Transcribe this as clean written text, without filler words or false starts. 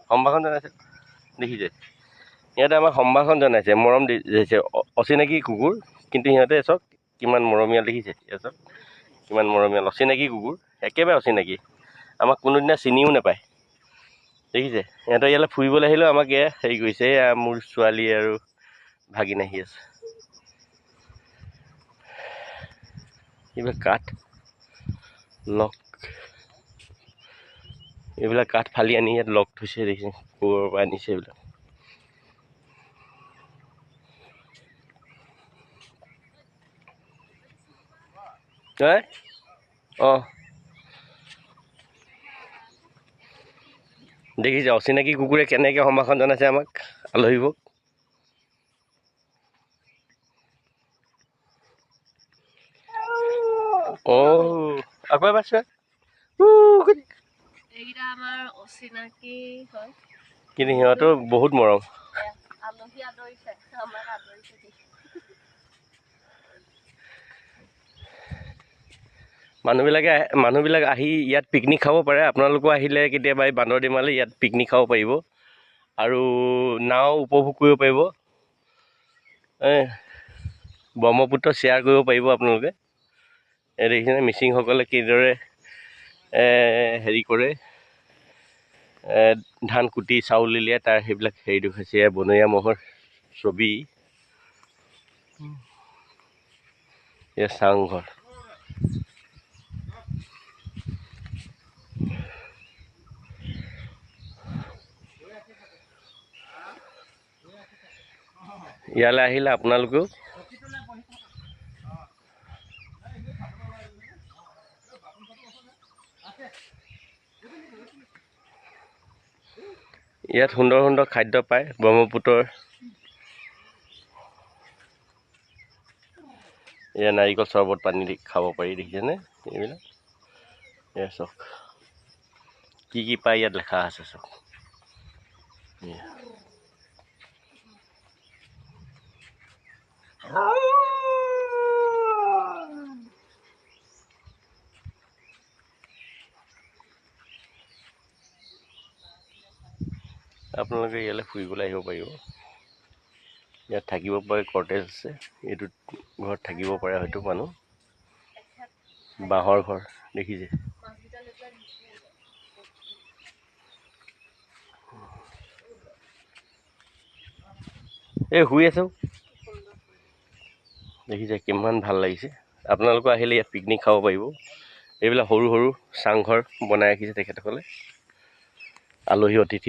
সম্ভাষণ জনাইছে দেখিছে সিহঁতে আমাক সম্ভাষণ জনাইছে মৰম দিছে অচিনাকি কুকুৰ কিন্তু সিহঁতে চাওক কিমান মৰমীয়াল দেখিছে চাওক কিমান মৰমীয়াল অচিনাকি কুকুৰ একেবাৰে অচিনাকি আমাক কোনোদিনা চিনিও নাপায় দেখিছে সিহঁতৰ ইয়ালৈ ফুৰিবলৈ আহিলেও আমাক এয়া হেৰি কৰিছে এয়া মোৰ ছোৱালী আৰু ভাগিন আহি আছে এইবিলাক কাঠ লক এইবিলাক কাঠ ফালি আনি ইয়াত লক থৈছে দেখিছে ক'ৰ পৰা আনিছে এইবিলাক অঁ দেখিছে অচিনাকি কুকুৰে কেনেকৈ সম্ভাষণ জনাইছে আমাক আলহীবোৰক অঁ আকৌ এবাৰ চোৱা এইকেইটা আমাৰ অচিনাকি হয় কিন্তু সিহঁতো বহুত মৰম আলহী আদৰিছে আমাক আদৰিছে মানুহবিলাক আহি ইয়াত পিকনিক খাব পাৰে আপোনালোকো আহিলে কেতিয়াবা এই বান্দৰ ডিমালৈ ইয়াত পিকনিক খাব পাৰিব আৰু নাও উপভোগ কৰিব পাৰিব ব্ৰহ্মপুত্ৰ শ্বেয়াৰ কৰিব পাৰিব আপোনালোকে এই দেখিছেনে মিচিংসকলে কিদৰে হেৰি কৰে ধান কুটি চাউল উলিয়াই তাৰ সেইবিলাক হেৰি দেখুৱাইছে বনৰীয়া ম'হৰ ছবি এয়া চাংঘৰ ইয়ালৈ আহিলে আপোনালোকেও ইয়াত সুন্দৰ সুন্দৰ খাদ্য পায় ব্ৰহ্মপুত্ৰৰ এয়া নাৰিকল চৰ্বত পানী দি খাব পাৰি দেখিছেনে এইবিলাক এয়া চাওক কি পায় ইয়াত লেখা আছে চাওক আপোনালোকে ইয়ালৈ ফুৰিবলৈ আহিব পাৰিব ইয়াত থাকিব পাৰে কটেজ আছে এইটোত ঘৰত থাকিব পাৰে হয়তো মানুহ বাঁহৰ ঘৰ দেখিছে এই শুই আছো দেখিছে কিমান ভাল লাগিছে আপোনালোকো আহিলে ইয়াত পিকনিক খাব পাৰিব এইবিলাক সৰু সৰু চাংঘৰ বনাই ৰাখিছে তেখেতসকলে আলহী অতিথি